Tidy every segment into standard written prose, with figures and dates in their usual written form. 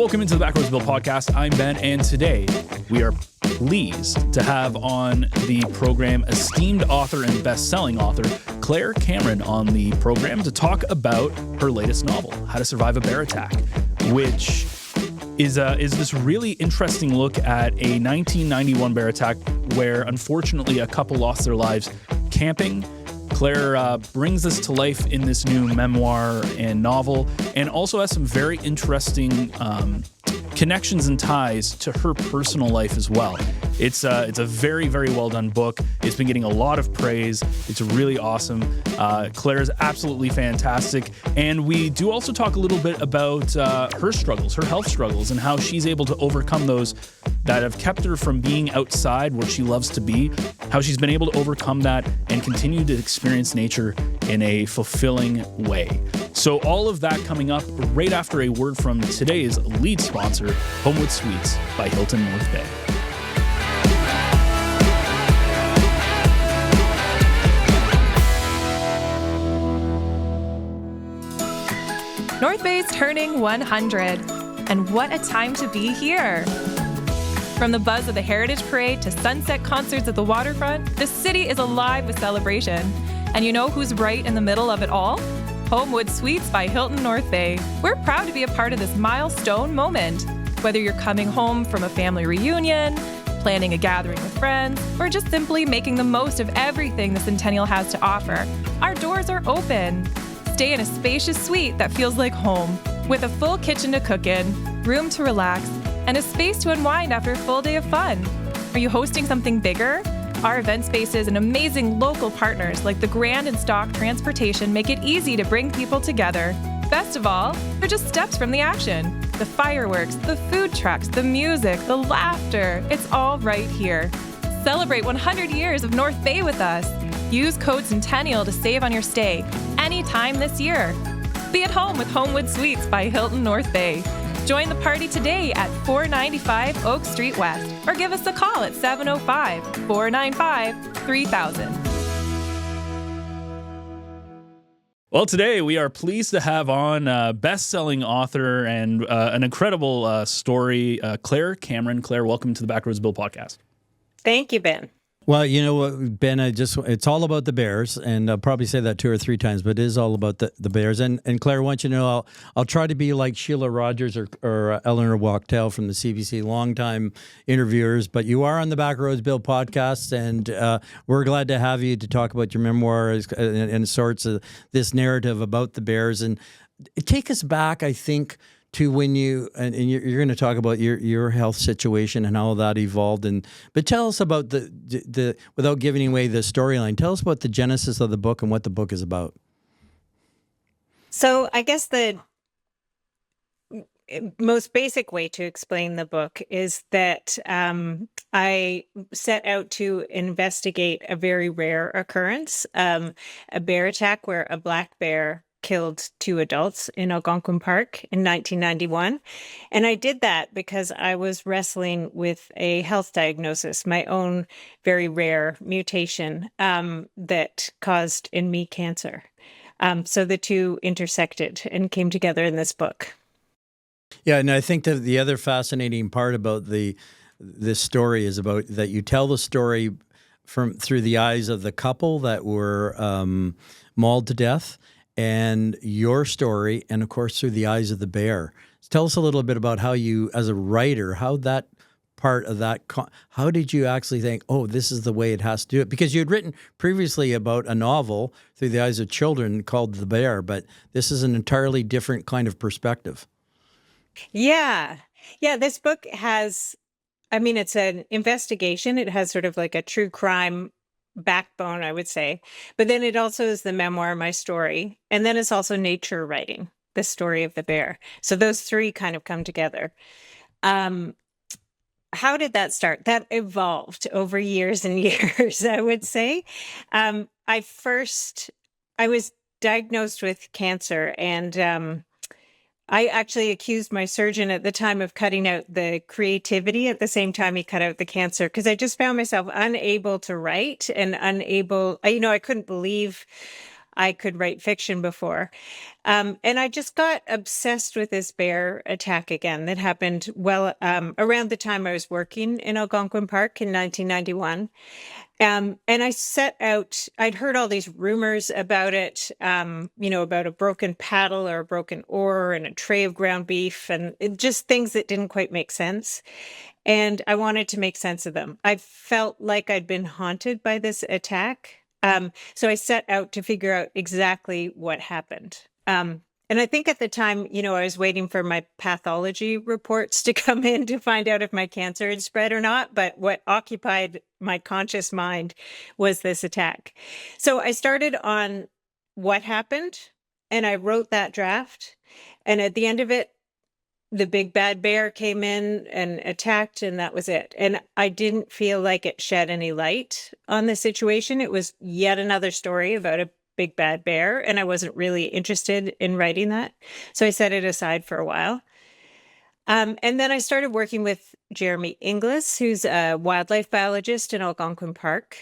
Welcome into the Backroads Bill Podcast. I'm Ben, and today we are pleased to have on the program esteemed author and best-selling author Claire Cameron on the program to talk about her latest novel, How to Survive a Bear Attack, which is this really interesting look at a 1991 bear attack where, unfortunately, a couple lost their lives camping. Claire brings this to life in this new memoir and novel, and also has some very interesting connections and ties to her personal life as well. It's a very, very well done book. It's been getting a lot of praise. It's really awesome. Claire is absolutely fantastic. And we do also talk a little bit about her struggles, her health struggles, and how she's able to overcome those that have kept her from being outside where she loves to be, how she's been able to overcome that and continue to experience nature in a fulfilling way. So all of that coming up right after a word from today's lead sponsor, Homewood Suites by Hilton North Bay. North Bay's turning 100, and what a time to be here. From the buzz of the Heritage Parade to sunset concerts at the waterfront, the city is alive with celebration. And you know who's right in the middle of it all? Homewood Suites by Hilton North Bay. We're proud to be a part of this milestone moment. Whether you're coming home from a family reunion, planning a gathering with friends, or just simply making the most of everything the Centennial has to offer, our doors are open. Stay in a spacious suite that feels like home, with a full kitchen to cook in, room to relax, and a space to unwind after a full day of fun. Are you hosting something bigger? Our event spaces and amazing local partners like the Grand and Stock Transportation make it easy to bring people together. Best of all, they're just steps from the action. The fireworks, the food trucks, the music, the laughter, it's all right here. Celebrate 100 years of North Bay with us. Use code Centennial to save on your stay anytime this year. Be at home with Homewood Suites by Hilton North Bay. Join the party today at 495 Oak Street West or give us a call at 705-495-3000. Well, today we are pleased to have on best-selling author and an incredible story, Claire Cameron. Claire, welcome to the Backroads Bill Podcast. Thank you, Ben. Well, you know what, Ben, it's all about the Bears, and I'll probably say that 2 or 3 times, but it is all about the Bears. And Claire, I want you to know, I'll try to be like Sheila Rogers or Eleanor Wachtel from the CBC, longtime interviewers, but you are on the Backroads Bill Podcast, and we're glad to have you to talk about your memoir and sorts of this narrative about the Bears. And take us back, I think, to when you're going to talk about your health situation and how that evolved, but tell us about the without giving away the storyline. Tell us about the genesis of the book and what the book is about. So I guess the most basic way to explain the book is that I set out to investigate a very rare occurrence, a bear attack where a black bear killed 2 adults in Algonquin Park in 1991. And I did that because I was wrestling with a health diagnosis, my own very rare mutation that caused in me cancer. So the two intersected and came together in this book. Yeah, and I think that the other fascinating part about this story is about that you tell the story through the eyes of the couple that were mauled to death, and your story, and of course through the eyes of the bear. Tell us a little bit about how you, as a writer, how that part of that, how did you actually think, oh, this is the way it has to do it? Because you had written previously about a novel through the eyes of children called The Bear, but this is an entirely different kind of perspective. Yeah, this book has, it's an investigation. It has sort of like a true crime backbone, I would say. But then it also is the memoir, my story. And then it's also nature writing, the story of the bear. So those 3 kind of come together. How did that start? That evolved over years and years, I would say. I was diagnosed with cancer, and I actually accused my surgeon at the time of cutting out the creativity at the same time he cut out the cancer, because I just found myself unable to write and unable, I couldn't believe I could write fiction before. And I just got obsessed with this bear attack again that happened around the time I was working in Algonquin Park in 1991. And I set out, I'd heard all these rumors about it, about a broken paddle or a broken oar and a tray of ground beef and just things that didn't quite make sense. And I wanted to make sense of them. I felt like I'd been haunted by this attack. So I set out to figure out exactly what happened. And I think at the time, I was waiting for my pathology reports to come in to find out if my cancer had spread or not. But what occupied my conscious mind was this attack. So I started on what happened and I wrote that draft. And at the end of it, the big bad bear came in and attacked, and that was it. And I didn't feel like it shed any light on the situation. It was yet another story about a big bad bear, and I wasn't really interested in writing that. So I set it aside for a while. And then I started working with Jeremy Inglis, who's a wildlife biologist in Algonquin Park.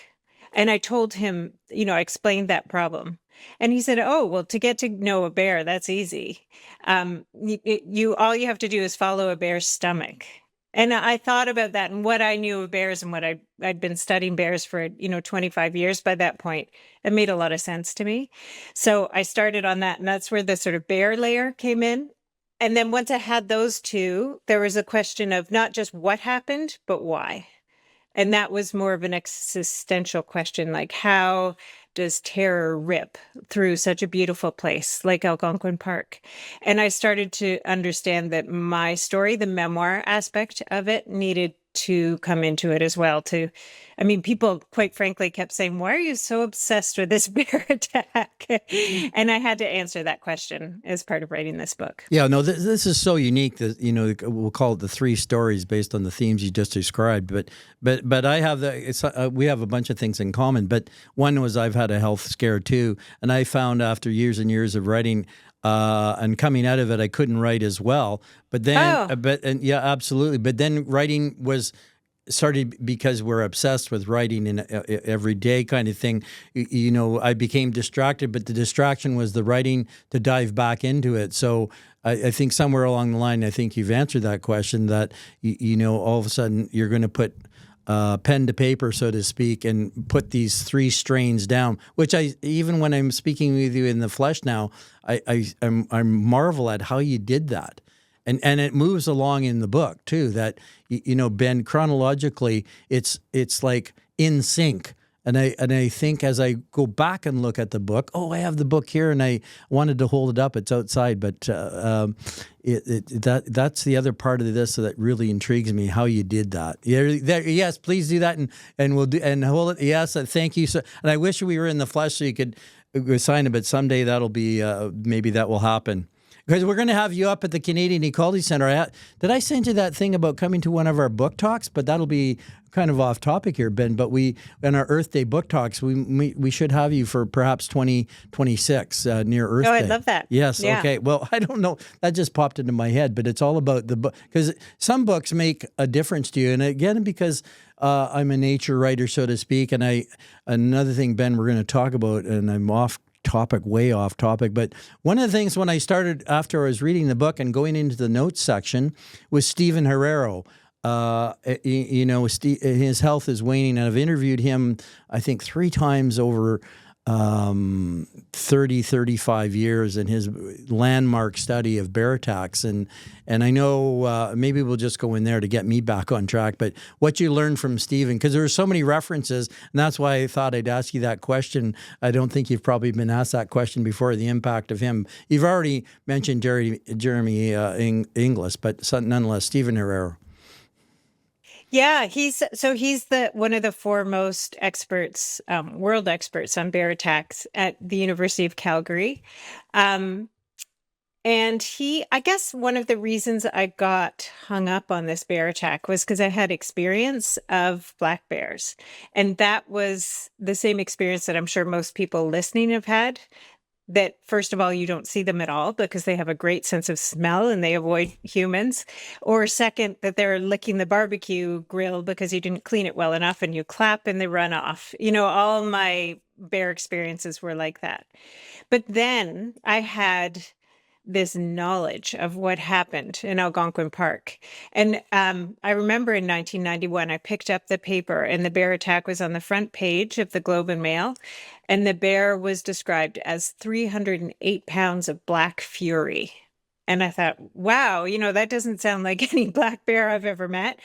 And I told him, I explained that problem. And he said, oh, well, to get to know a bear, that's easy. All you have to do is follow a bear's stomach. And I thought about that and what I knew of bears and what I'd been studying bears for, 25 years by that point. It made a lot of sense to me. So I started on that, and that's where the sort of bear layer came in. And then once I had those two, there was a question of not just what happened, but why. And that was more of an existential question, like how does terror rip through such a beautiful place like Algonquin Park? And I started to understand that my story, the memoir aspect of it, needed to come into it as well. People quite frankly kept saying, why are you so obsessed with this bear attack? And I had to answer that question as part of writing this book. Yeah, no, this is so unique that, we'll call it the three stories based on the themes you just described. But I have we have a bunch of things in common. But one was I've had a health scare too. And I found after years and years of writing, and coming out of it, I couldn't write as well. But then, yeah, absolutely. But then writing started because we're obsessed with writing in every day kind of thing. I became distracted, but the distraction was the writing to dive back into it. So I think somewhere along the line, I think you've answered that question that, all of a sudden you're going to put pen to paper, so to speak, and put these three strains down, which even when I'm speaking with you in the flesh now, I marvel at how you did that. And it moves along in the book too, that, Ben, chronologically, it's like in sync. And I think as I go back and look at the book, I have the book here, and I wanted to hold it up. It's outside, but that's the other part of this that really intrigues me, how you did that. Yes, please do that, and we'll do and hold it. Yes, thank you. So, and I wish we were in the flesh so you could sign it, but someday that'll be maybe that will happen. Because we're going to have you up at the Canadian Equality Centre. Did I send you that thing about coming to one of our book talks? But that'll be kind of off topic here, Ben. But in our Earth Day book talks, we should have you for perhaps 2026 near Earth Day. Oh, I'd love that. Yes. Yeah. Okay. Well, I don't know. That just popped into my head. But it's all about the book. Because some books make a difference to you. And again, because I'm a nature writer, so to speak. And another thing, Ben, we're going to talk about, and I'm way off topic, but one of the things when I started after I was reading the book and going into the notes section was Stephen Herrero. His health is waning, and I've interviewed him, I think, 3 times over 35 years in his landmark study of bear attacks. And I know maybe we'll just go in there to get me back on track. But what you learned from Stephen, because there were so many references, and that's why I thought I'd ask you that question. I don't think you've probably been asked that question before, the impact of him. You've already mentioned Jeremy Inglis, but nonetheless, Stephen Herrero. Yeah, he's one of the foremost experts, world experts on bear attacks at the University of Calgary. And I guess one of the reasons I got hung up on this bear attack was because I had experience of black bears. And that was the same experience that I'm sure most people listening have had. that, first of all, you don't see them at all because they have a great sense of smell and they avoid humans. Or second, that they're licking the barbecue grill because you didn't clean it well enough and you clap and they run off. All my bear experiences were like that. But then I had this knowledge of what happened in Algonquin Park. And I remember in 1991, I picked up the paper and the bear attack was on the front page of the Globe and Mail. And the bear was described as 308 pounds of black fury. And I thought, wow, that doesn't sound like any black bear I've ever met.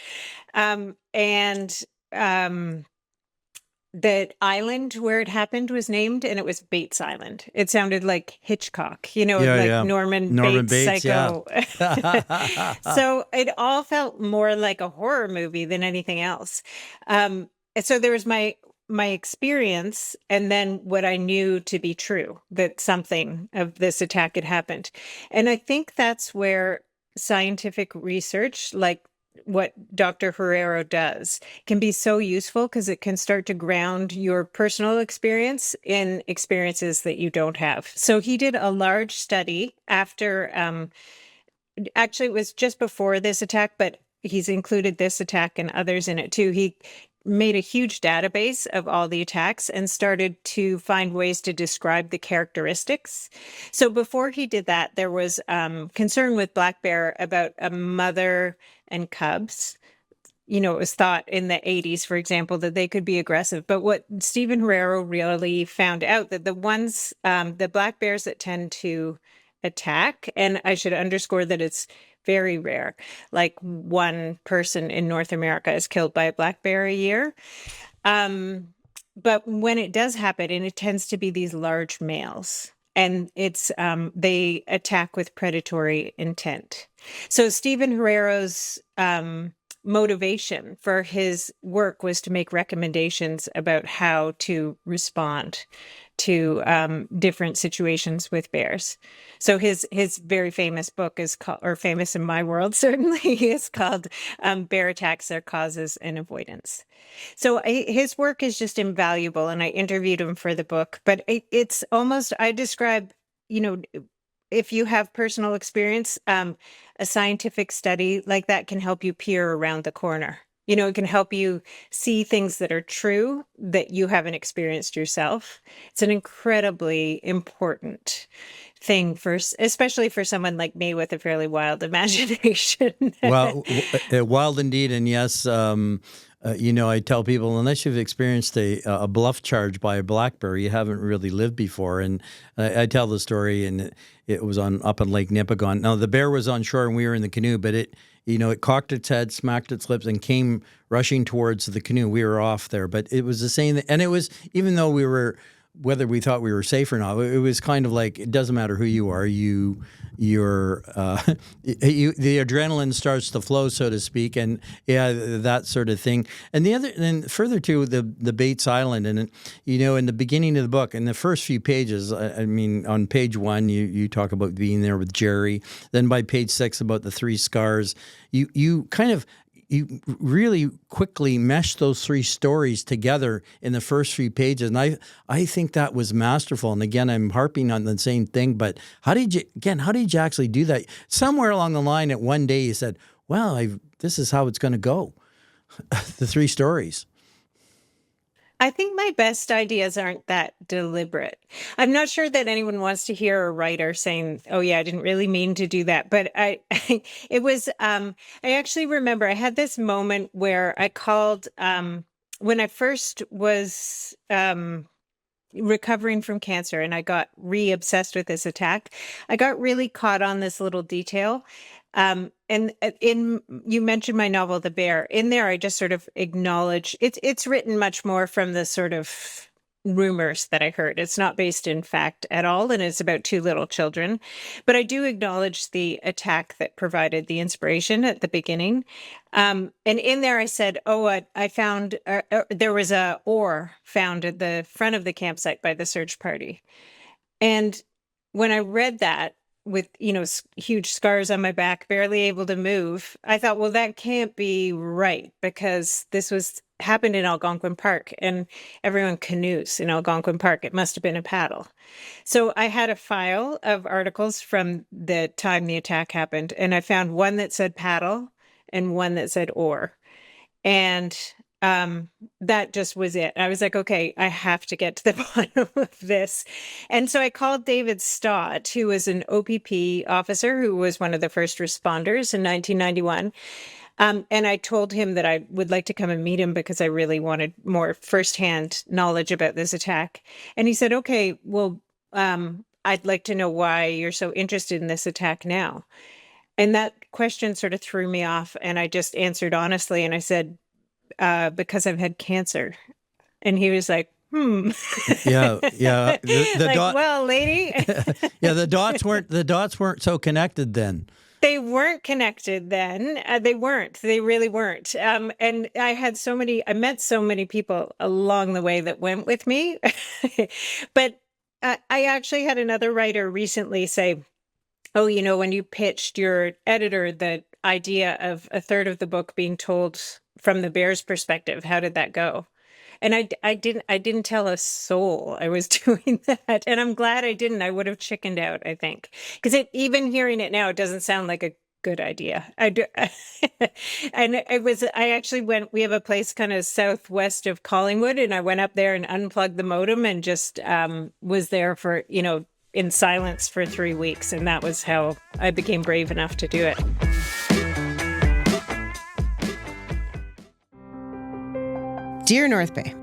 The island where it happened was named, and it was Bates Island. It sounded like Hitchcock, Norman Bates, Psycho. Yeah. So it all felt more like a horror movie than anything else. So there was my experience, and then what I knew to be true, that something of this attack had happened. And I think that's where scientific research, like what Dr. Herrero does, can be so useful because it can start to ground your personal experience in experiences that you don't have. So he did a large study after, actually it was just before this attack, but he's included this attack and others in it too. He made a huge database of all the attacks and started to find ways to describe the characteristics. So before he did that, there was concern with black bear about a mother and cubs. It was thought in the 80s, for example, that they could be aggressive. But what Stephen Herrero really found out, that the ones, the black bears that tend to attack, and I should underscore that it's very rare. Like one person in North America is killed by a black bear a year. But when it does happen, and it tends to be these large males, and it's they attack with predatory intent. So Stephen Herrero's motivation for his work was to make recommendations about how to respond to different situations with bears. So his very famous book is called, or famous in my world certainly, is called Bear Attacks, Their Causes and Avoidance. So his work is just invaluable, and I interviewed him for the book. But it's almost, I describe, if you have personal experience, a scientific study like that can help you peer around the corner. It can help you see things that are true that you haven't experienced yourself. It's an incredibly important thing especially for someone like me with a fairly wild imagination. Well, wild indeed. And yes, I tell people, unless you've experienced a bluff charge by a black bear, you haven't really lived before. And I tell the story, and it was up on Lake Nipigon. Now, the bear was on shore and we were in the canoe, but it cocked its head, smacked its lips, and came rushing towards the canoe. We were off there, but it was the same. And it was, even though whether we thought we were safe or not, it was kind of like, it doesn't matter who you are, the adrenaline starts to flow, so to speak, and that sort of thing. And further to the Bates Island, and in the beginning of the book, in the first few pages, on page 1, you talk about being there with Jerry. Then by page 6, about the 3 scars. You really quickly mesh those 3 stories together in the first few pages. And I think that was masterful. And again, I'm harping on the same thing, but how did you actually do that? Somewhere along the line at one day you said, well, this is how it's going to go. The 3 stories. I think my best ideas aren't that deliberate. I'm not sure that anyone wants to hear a writer saying, oh yeah, I didn't really mean to do that. But I actually remember I had this moment where I called, when I first was recovering from cancer and I got re-obsessed with this attack, I got really caught on this little detail. And you mentioned my novel, The Bear. In there, I just sort of acknowledge it's written much more from the sort of rumors that I heard. It's not based in fact at all, and it's about 2 little children. But I do acknowledge the attack that provided the inspiration at the beginning. And in there, I said, I found there was a oar found at the front of the campsite by the search party. And when I read that, with, huge scars on my back, barely able to move. I thought, well, that can't be right because this happened in Algonquin Park and everyone canoes in Algonquin Park. It must have been a paddle. So I had a file of articles from the time the attack happened, and I found one that said paddle and one that said oar. And that just was it. I was like, okay, I have to get to the bottom of this. And so I called David Stott, who was an OPP officer who was one of the first responders in 1991. And I told him that I would like to come and meet him because I really wanted more firsthand knowledge about this attack. And he said, okay, well, I'd like to know why you're so interested in this attack now. And that question sort of threw me off. And I just answered honestly. And I said, because I've had cancer. And he was like, Yeah. Well, lady. Yeah, the dots weren't so connected then. They weren't connected then. They weren't. They really weren't. And I met so many people along the way that went with me. But I actually had another writer recently say, oh, when you pitched your editor the idea of a third of the book being told from the bear's perspective, how did that go? And I didn't tell a soul I was doing that. And I'm glad I didn't. I would have chickened out, I think. Because even hearing it now, it doesn't sound like a good idea. And I actually we have a place kind of southwest of Collingwood, and I went up there and unplugged the modem and just was there for, in silence for 3 weeks. And that was how I became brave enough to do it. Dear North Bay,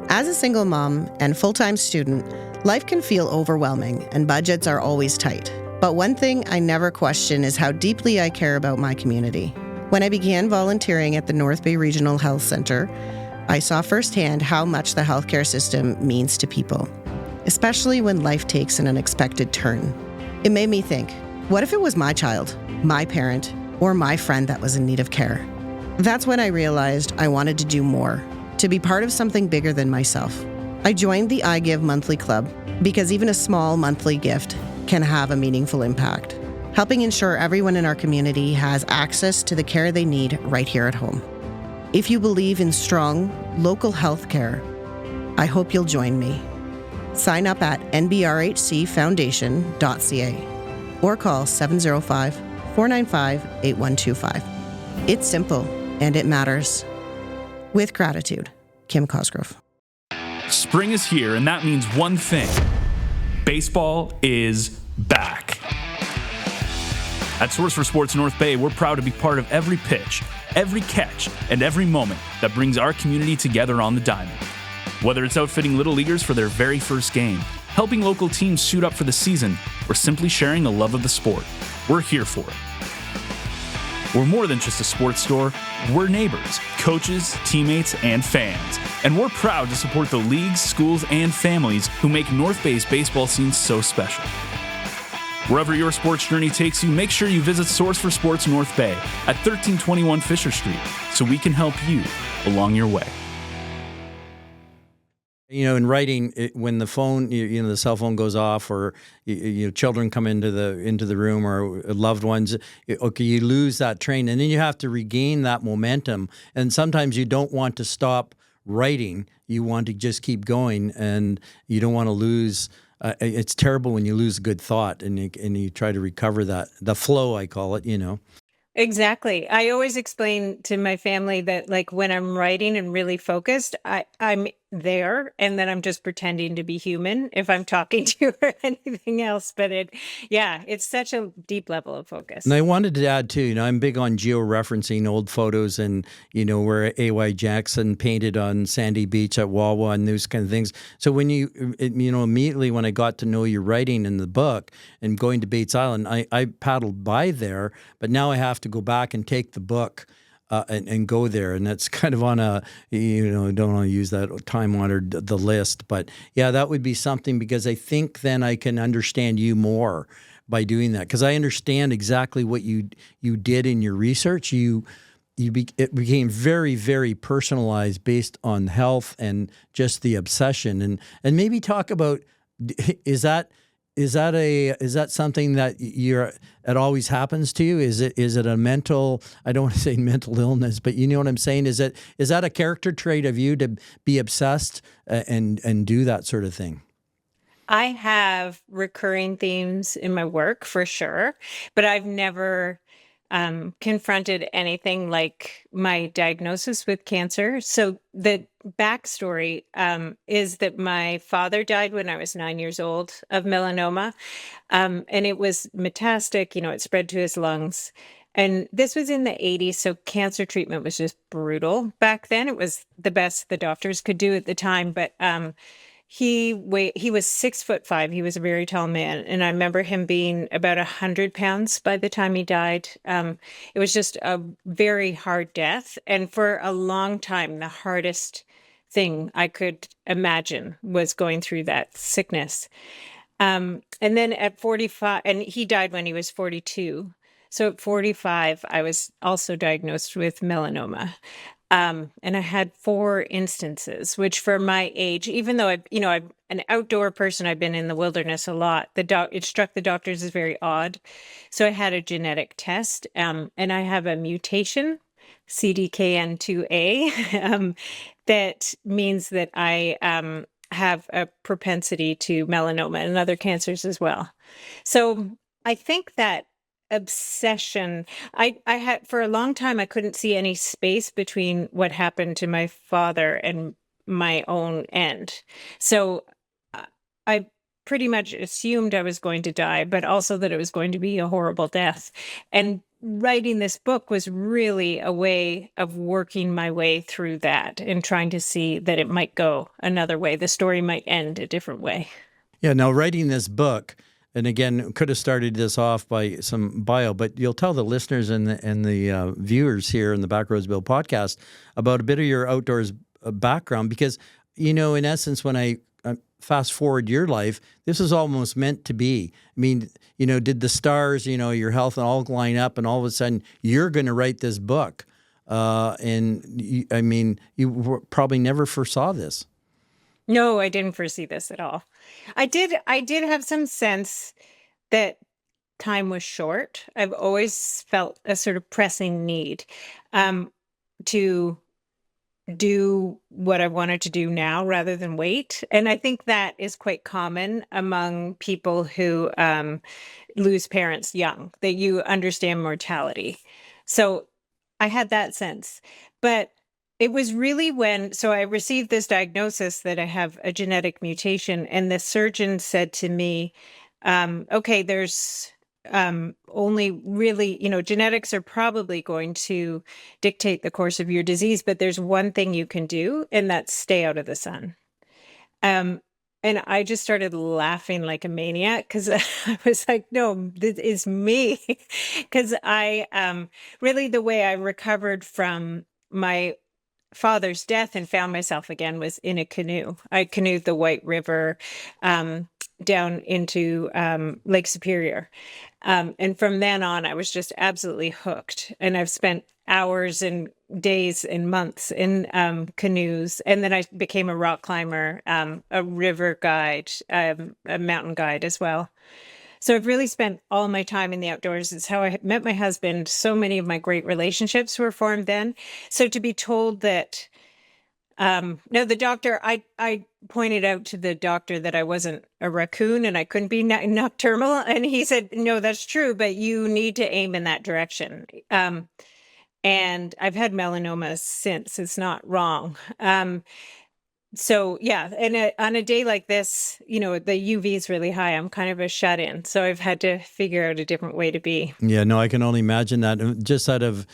as a single mom and full-time student, life can feel overwhelming and budgets are always tight. But one thing I never question is how deeply I care about my community. When I began volunteering at the North Bay Regional Health Centre, I saw firsthand how much the healthcare system means to people, especially when life takes an unexpected turn. It made me think, what if it was my child, my parent, or my friend that was in need of care? That's when I realized I wanted to do more, to be part of something bigger than myself. I joined the I Give monthly club because even a small monthly gift can have a meaningful impact, helping ensure everyone in our community has access to the care they need right here at home. If you believe in strong, local health care, I hope you'll join me. Sign up at nbrhcfoundation.ca or call 705-495-8125. It's simple and it matters. With gratitude, Kim Cosgrove. Spring is here, and that means one thing. Baseball is back. At Source for Sports North Bay, we're proud to be part of every pitch, every catch, and every moment that brings our community together on the diamond. Whether it's outfitting little leaguers for their very first game, helping local teams suit up for the season, or simply sharing the love of the sport, we're here for it. We're more than just a sports store. We're neighbors, coaches, teammates, and fans. And we're proud to support the leagues, schools, and families who make North Bay's baseball scene so special. Wherever your sports journey takes you, make sure you visit Source for Sports North Bay at 1321 Fisher Street so we can help you along your way. In writing, when the phone, the cell phone goes off, or children come into the room, or loved ones, you lose that train, and then you have to regain that momentum. And sometimes you don't want to stop writing; you want to just keep going, and you don't want to lose. It's terrible when you lose a good thought, and you try to recover that, the flow, I call it. Exactly. I always explain to my family that, like, when I'm writing and really focused, I'm there, and then I'm just pretending to be human if I'm talking to you or anything else. But it's such a deep level of focus. And I wanted to add too, I'm big on geo-referencing old photos, and where A.Y. Jackson painted on Sandy Beach at Wawa and those kind of things. So when immediately when I got to know your writing in the book and going to Bates Island, I paddled by there, but now I have to go back and take the book and go there, and that's kind of on a, don't want to use that time-honored the list, but yeah, that would be something, because I think then I can understand you more by doing that, because I understand exactly what you did in your research. It became very, very personalized based on health and just the obsession, and maybe talk about, is that is that something that it always happens to you? Is it a mental, I don't want to say mental illness, but you know what I'm saying? Is that a character trait of you to be obsessed and do that sort of thing? I have recurring themes in my work for sure, but I've never confronted anything like my diagnosis with cancer. So the backstory is that my father died when I was 9 years old of melanoma, and it was metastatic. It spread to his lungs. And this was in the 80s, so cancer treatment was just brutal back then. It was the best the doctors could do at the time, but he was 6'5". He was a very tall man. And I remember him being about 100 pounds by the time he died. It was just a very hard death. And for a long time, the hardest thing I could imagine was going through that sickness. And then at 45, and he died when he was 42. So at 45, I was also diagnosed with melanoma. And I had 4 instances, which for my age, even though I'm an outdoor person, I've been in the wilderness a lot. It struck the doctors as very odd. So I had a genetic test, and I have a mutation, CDKN2A, that means that I have a propensity to melanoma and other cancers as well. So I think that obsession, I had for a long time, I couldn't see any space between what happened to my father and my own end. So I pretty much assumed I was going to die, but also that it was going to be a horrible death. And writing this book was really a way of working my way through that and trying to see that it might go another way. The story might end a different way. Yeah. Now, writing this book, and again, could have started this off by some bio, but you'll tell the listeners and the viewers here in the Backroads Bill podcast about a bit of your outdoors background, because, in essence, when I fast forward your life, this is almost meant to be. I mean, did the stars, your health and all line up, and all of a sudden you're going to write this book? You probably never foresaw this. No, I didn't foresee this at all. I did have some sense that time was short. I've always felt a sort of pressing need to do what I wanted to do now rather than wait. And I think that is quite common among people who lose parents young, that you understand mortality. So I had that sense. But it was really so I received this diagnosis that I have a genetic mutation, and the surgeon said to me, okay, there's only really, genetics are probably going to dictate the course of your disease, but there's one thing you can do, and that's stay out of the sun. And I just started laughing like a maniac, because I was like, no, this is me. Because I really, the way I recovered from my father's death and found myself again was in a canoe. I canoed the White River down into Lake Superior. And from then on, I was just absolutely hooked. And I've spent hours and days and months in canoes. And then I became a rock climber, a river guide, a mountain guide as well. So I've really spent all my time in the outdoors. It's how I met my husband. So many of my great relationships were formed then. So to be told that, no, the doctor, I pointed out to the doctor that I wasn't a raccoon and I couldn't be nocturnal. And he said, no, that's true, but you need to aim in that direction. And I've had melanoma since. It's not wrong. So yeah, and on a day like this, the UV is really high. I'm kind of a shut-in, so I've had to figure out a different way to be. Yeah, no, I can only imagine that. Just out of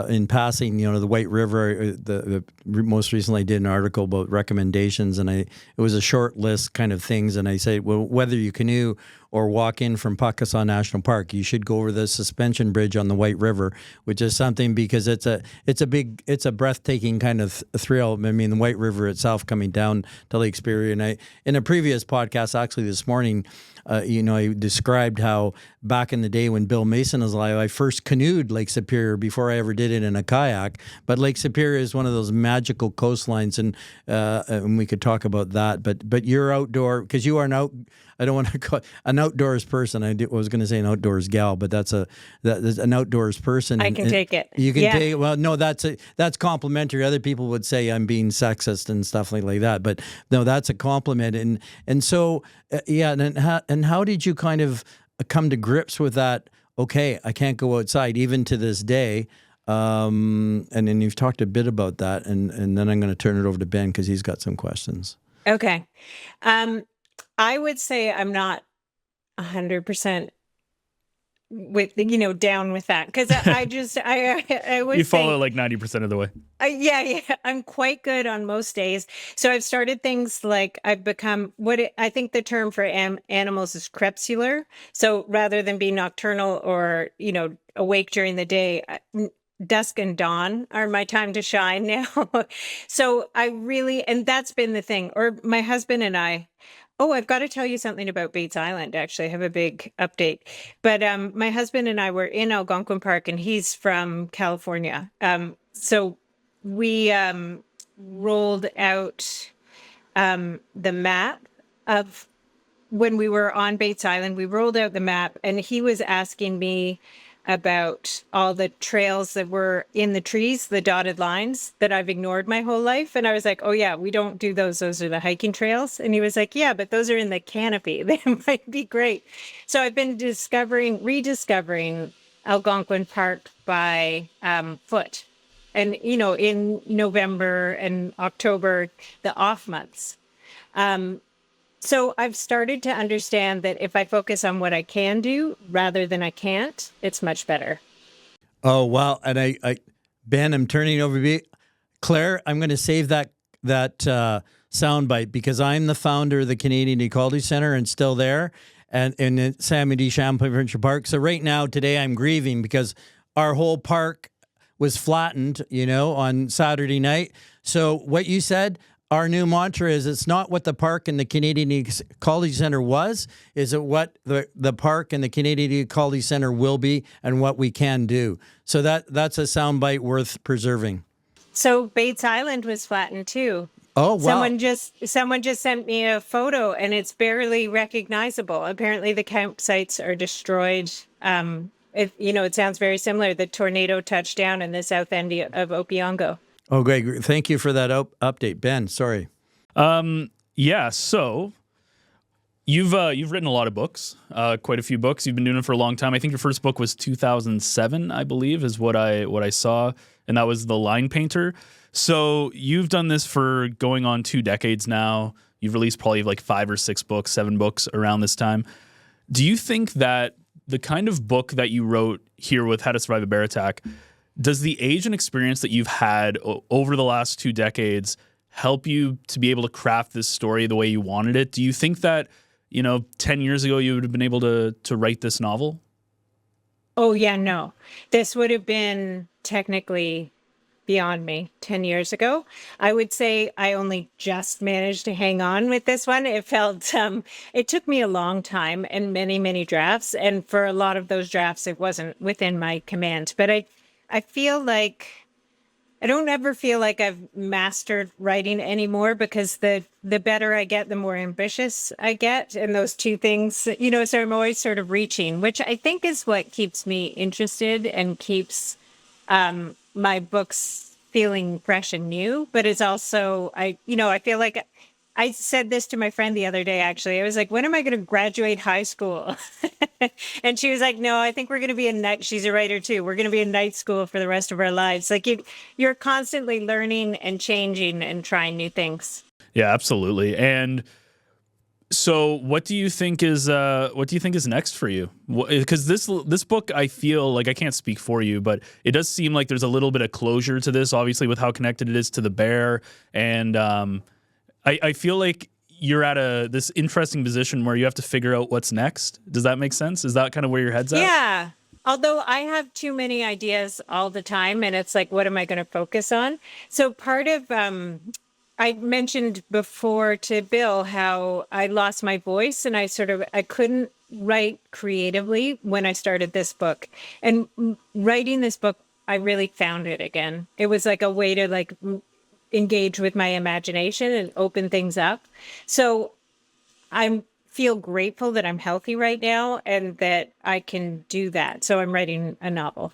in passing, the White River, the most recently I did an article about recommendations, and it was a short list kind of things, and I say, well, whether you canoe or walk in from Pakasaw National Park, you should go over the suspension bridge on the White River, which is something because it's a breathtaking kind of thrill. I mean, the White River itself coming down to Lake Superior, and in a previous podcast, actually this morning, I described how back in the day when Bill Mason was alive, I first canoed Lake Superior before I ever did it in a kayak. But Lake Superior is one of those magical coastlines, and we could talk about that. But you're outdoor because you are an an outdoors person. Was going to say an outdoors gal, but that's an outdoors person. I can take it. You can take it. Well, no, that's complimentary. Other people would say I'm being sexist and stuff like that, but no, that's a compliment. And so and how did you kind of come to grips with that? Okay, I can't go outside even to this day. And then you've talked a bit about that, and then I'm going to turn it over to Ben because he's got some questions. Okay. I would say I'm not 100% with, down with that. Cause I would You say, follow like 90% of the way. yeah, I'm quite good on most days. So I've started things like I've become I think the term for animals is crepuscular. So rather than be nocturnal or, awake during the day, dusk and dawn are my time to shine now. So and that's been the thing. Or my husband and I've got to tell you something about Bates Island. Actually, I have a big update. But my husband and I were in Algonquin Park, and he's from California. So we rolled out the map of when we were on Bates Island. We rolled out the map, and he was asking me about all the trails that were in the trees, the dotted lines that I've ignored my whole life. And I was like, oh yeah, we don't do those. Those are the hiking trails. And he was like, yeah, but those are in the canopy. They might be great. So I've been rediscovering Algonquin Park by foot. And, in November and October, the off months. So I've started to understand that if I focus on what I can do rather than I can't, it's much better. Oh, wow. And Ben, I'm turning over to you. Claire, I'm going to save that soundbite because I'm the founder of the Canadian Ecology Centre and still there and in Sammy D. Champlain Provincial Park. So right now, today, I'm grieving because our whole park was flattened, on Saturday night. So what you said, our new mantra is it's not what the park and the Canadian Ecology Centre was, is it what the park and the Canadian Ecology Centre will be and what we can do. So that's a soundbite worth preserving. So Bates Island was flattened too. Oh, wow. Someone just sent me a photo and it's barely recognizable. Apparently the campsites are destroyed. It sounds very similar. The tornado touched down in the south end of Opeongo. Oh, great. Thank you for that update. Ben, sorry. Yeah, so you've written a lot of books, quite a few books. You've been doing it for a long time. I think your first book was 2007, I believe, is what I saw, and that was The Line Painter. So you've done this for going on 2 decades now. You've released probably like 5 or 6 books, 7 books around this time. Do you think that the kind of book that you wrote here with How to Survive a Bear Attack, does the age and experience that you've had over the last 2 decades help you to be able to craft this story the way you wanted it? Do you think that, 10 years ago you would have been able to write this novel? Oh, yeah, no. This would have been technically beyond me 10 years ago. I would say I only just managed to hang on with this one. It felt, it took me a long time and many, many drafts. And for a lot of those drafts, it wasn't within my command. But I feel like I don't ever feel like I've mastered writing anymore because the better I get, the more ambitious I get. And those two things, so I'm always sort of reaching, which I think is what keeps me interested and keeps my books feeling fresh and new. But it's also, I feel like I said this to my friend the other day, actually. I was like, when am I going to graduate high school? And she was like, no, I think we're going to be she's a writer too. We're going to be in night school for the rest of our lives. Like you're constantly learning and changing and trying new things. Yeah, absolutely. And so what do you think is next for you? Because this book, I feel like, I can't speak for you, but it does seem like there's a little bit of closure to this, obviously, with how connected it is to the bear. And I feel like you're at this interesting position where you have to figure out what's next. Does that make sense? Is that kind of where your head's at? Yeah. Although I have too many ideas all the time, and it's like, what am I going to focus on? So part of, I mentioned before to Bill how I lost my voice and I couldn't write creatively when I started this book. And writing this book, I really found it again. It was like a way to engage with my imagination and open things up. So I'm feel grateful that I'm healthy right now and that I can do that. So I'm writing a novel.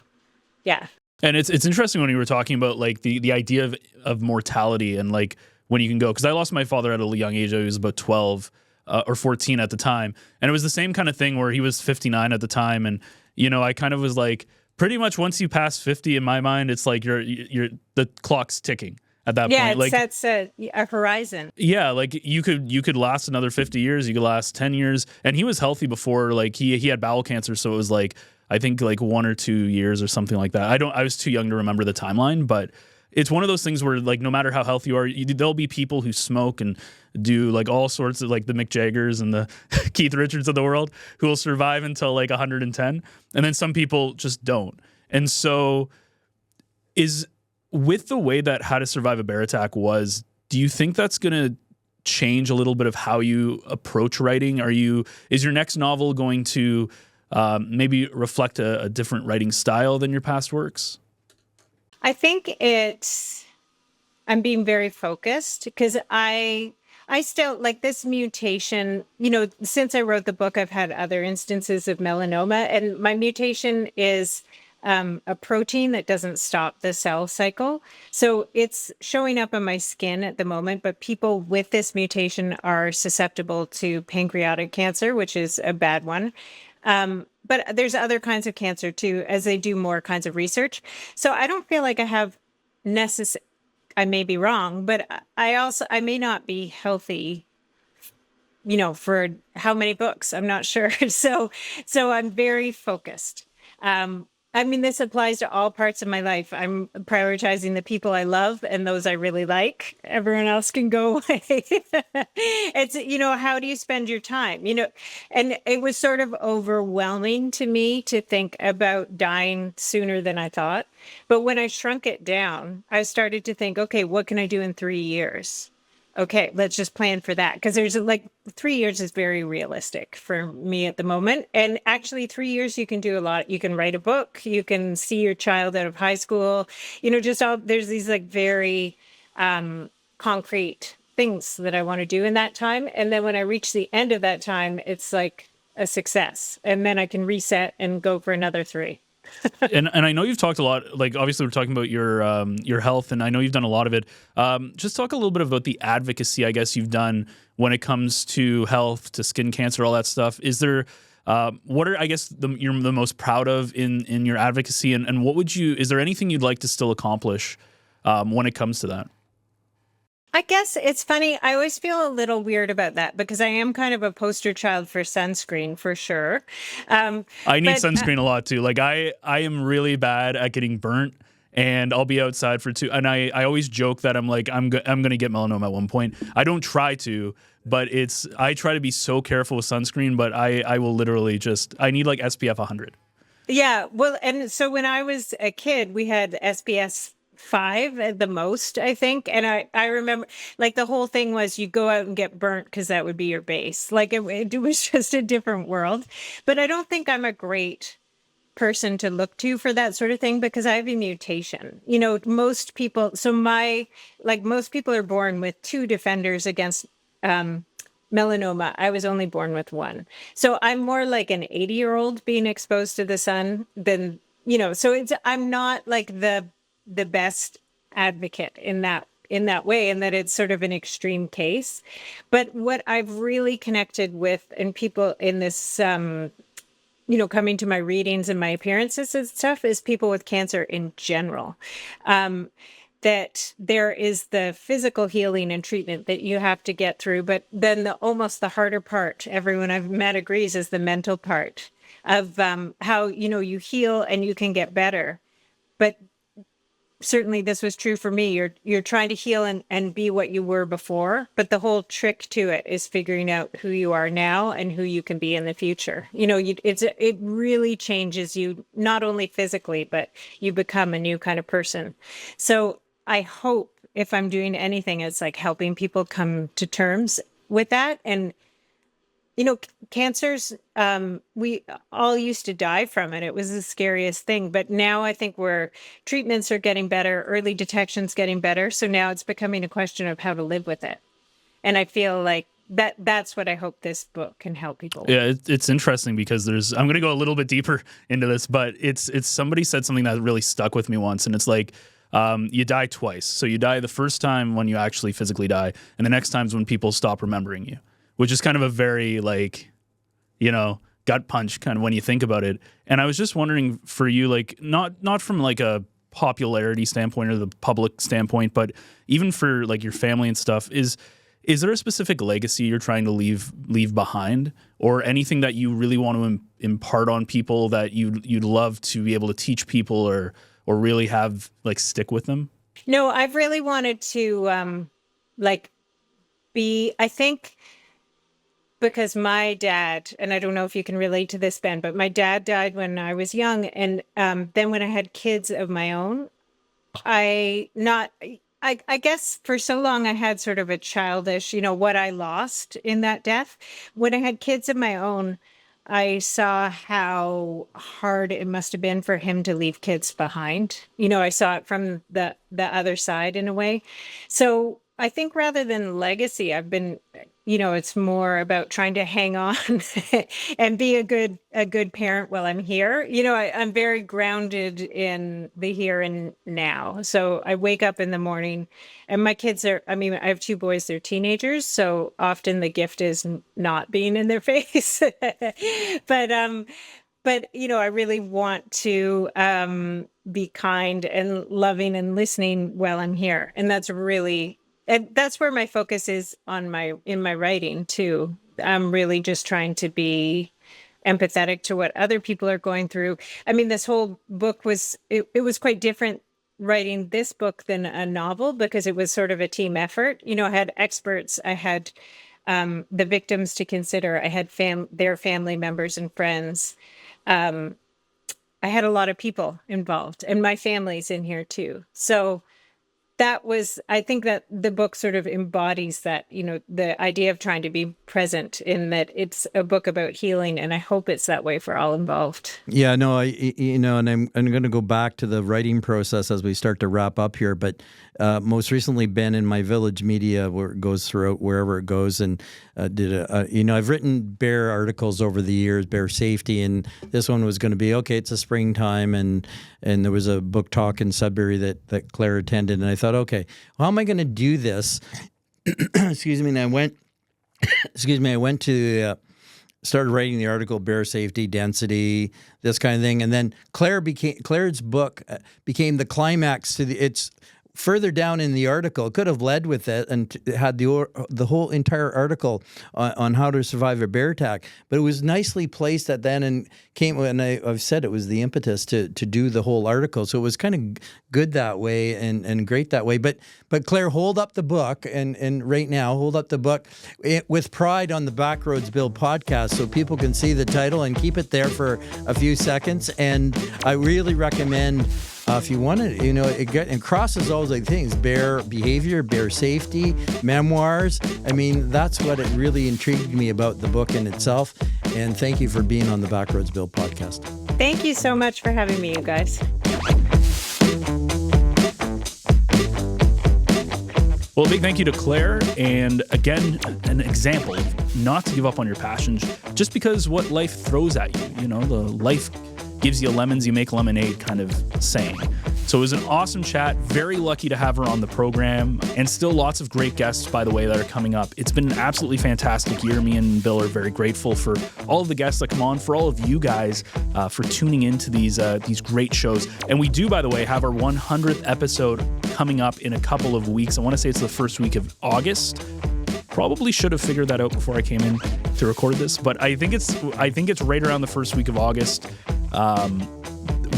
Yeah. And it's interesting when you were talking about like the idea of mortality and like when you can go, because I lost my father at a young age. I was about 12 or 14 at the time. And it was the same kind of thing where he was 59 at the time. And, you know, I kind of was like, pretty much once you pass 50 in my mind, it's like you're the clock's ticking at that point. Like that's a horizon. Yeah, like you could last another 50 years, you could last 10 years. And he was healthy before, like he had bowel cancer, so it was like I think like 1 or 2 years or something like that. I was too young to remember the timeline, but it's one of those things where like no matter how healthy you are, there'll be people who smoke and do like all sorts of like the Mick Jaggers and the Keith Richards of the world who will survive until like 110, and then some people just don't. And so is with the way that How to Survive a Bear Attack was, do you think that's going to change a little bit of how you approach writing? Is your next novel going to maybe reflect a different writing style than your past works? I think I'm being very focused because I still like this mutation, you know, since I wrote the book, I've had other instances of melanoma, and my mutation is a protein that doesn't stop the cell cycle. So it's showing up on my skin at the moment, but people with this mutation are susceptible to pancreatic cancer, which is a bad one. But there's other kinds of cancer too, as they do more kinds of research. So I don't feel like I have I may be wrong, but I may not be healthy, you know, for how many books, I'm not sure. So I'm very focused. I mean, this applies to all parts of my life. I'm prioritizing the people I love and those I really like. Everyone else can go away. It's, you know, how do you spend your time? You know, and it was sort of overwhelming to me to think about dying sooner than I thought. But when I shrunk it down, I started to think, okay, what can I do in 3 years? Okay, let's just plan for that. Because there's like 3 years is very realistic for me at the moment. And actually 3 years, you can do a lot. You can write a book. You can see your child out of high school. You know, there's these like very concrete things that I want to do in that time. And then when I reach the end of that time, it's like a success. And then I can reset and go for another 3. and I know you've talked a lot, like obviously we're talking about your health, and I know you've done a lot of it. Just talk a little bit about the advocacy, I guess, you've done when it comes to health, to skin cancer, all that stuff. Is there, what are, I guess, you're the most proud of in your advocacy, and is there anything you'd like to still accomplish when it comes to that? I guess it's funny. I always feel a little weird about that because I am kind of a poster child for sunscreen, for sure. I need sunscreen a lot too. Like I am really bad at getting burnt, and I'll be outside for 2. And I always joke that I'm like I'm going to get melanoma at one point. I don't try to, but I try to be so careful with sunscreen. But I will literally I need like SPF 100. Yeah, well, and so when I was a kid, we had SPS 5 at the most, I think. And I remember like the whole thing was you go out and get burnt because that would be your base. Like it was just a different world. But I don't think I'm a great person to look to for that sort of thing because I have a mutation. You know, most people are born with 2 defenders against melanoma. I was only born with 1. So I'm more like an 80-year-old being exposed to the sun than, you know, so I'm not like the best advocate in that way, and that it's sort of an extreme case. But what I've really connected with, and people in this, you know, coming to my readings and my appearances and stuff, is people with cancer in general. That there is the physical healing and treatment that you have to get through, but then almost the harder part, everyone I've met agrees, is the mental part of how, you know, you heal and you can get better. But certainly this was true for me. You're trying to heal and be what you were before, but the whole trick to it is figuring out who you are now and who you can be in the future. You know, it really changes you, not only physically, but you become a new kind of person. So I hope if I'm doing anything, it's like helping people come to terms with that. And you know, cancers, we all used to die from it. It was the scariest thing. But now I think treatments are getting better, early detection's getting better. So now it's becoming a question of how to live with it. And I feel like that's what I hope this book can help people with. Yeah, it's interesting because I'm going to go a little bit deeper into this, but it's somebody said something that really stuck with me once, and it's like, you die twice. So you die the first time when you actually physically die, and the next time's when people stop remembering you, which is kind of a very, like, gut punch kind of when you think about it. And I was just wondering for you, like, not from like a popularity standpoint or the public standpoint, but even for like your family and stuff, is there a specific legacy you're trying to leave behind, or anything that you really want to impart on people that you'd love to be able to teach people or really have like stick with them? No, I've really wanted to I think, because my dad, and I don't know if you can relate to this, Ben, but my dad died when I was young. And then when I had kids of my own, I guess for so long I had sort of a childish, what I lost in that death. When I had kids of my own, I saw how hard it must have been for him to leave kids behind. I saw it from the other side in a way. So I think rather than legacy, I've been, it's more about trying to hang on and be a good parent while I'm here. I'm very grounded in the here and now. So I wake up in the morning, and my kids I have 2 boys, they're teenagers. So often the gift is not being in their face. But I really want to be kind and loving and listening while I'm here. And that's where my focus is in my writing too. I'm really just trying to be empathetic to what other people are going through. This whole book was quite different writing this book than a novel, because it was sort of a team effort. I had experts, I had the victims to consider, I had their family members and friends. I had a lot of people involved, and my family's in here too. So I think that the book sort of embodies that, the idea of trying to be present, in that it's a book about healing, and I hope it's that way for all involved. Yeah, no, and I'm going to go back to the writing process as we start to wrap up here, but most recently been in my Village Media, where it goes throughout wherever it goes, and I've written bear articles over the years, bear safety, and this one was going to be, okay, it's a springtime, and there was a book talk in Sudbury that Claire attended, and I thought, okay, how am I going to do this? Excuse me, and I went to started writing the article, bear safety, density, this kind of thing, and then Claire's book became the climax to it's further down in the article. It could have led with it and had the whole entire article on how to survive a bear attack, but it was nicely placed at then, and came, and I've said it was the impetus to do the whole article. So it was kind of good that way and great that way. But Claire, hold up the book, and right now, hold up the book with pride on the Backroads Bill podcast, so people can see the title, and keep it there for a few seconds. And I really recommend, if you want to, it crosses all those things: bear behavior, bear safety, memoirs. That's what it really intrigued me about the book in itself. And thank you for being on the Backroads Bill podcast. Thank you so much for having me, you guys. Well, a big thank you to Claire, and again, an example of not to give up on your passions just because what life throws at you. The life gives you lemons, you make lemonade kind of saying. So it was an awesome chat. Very lucky to have her on the program, and still lots of great guests, by the way, that are coming up. It's been an absolutely fantastic year. Me and Bill are very grateful for all of the guests that come on, for all of you guys for tuning into these great shows. And we do, by the way, have our 100th episode coming up in a couple of weeks. I want to say it's the first week of August. Probably should have figured that out before I came in to record this, but I think it's right around the first week of August.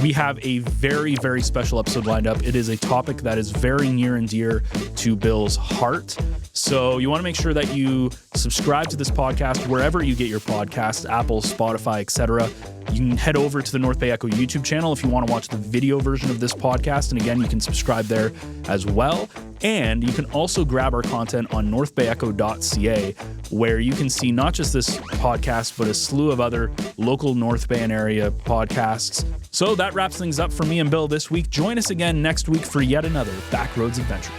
We have a very, very special episode lined up. It is a topic that is very near and dear to Bill's heart. So you want to make sure that you subscribe to this podcast wherever you get your podcasts, Apple, Spotify, etc. You can head over to the North Bay Echo YouTube channel if you want to watch the video version of this podcast. And again, you can subscribe there as well. And you can also grab our content on northbayecho.ca, where you can see not just this podcast, but a slew of other local North Bay and area podcasts. So that wraps things up for me and Bill this week. Join us again next week for yet another Backroads adventure.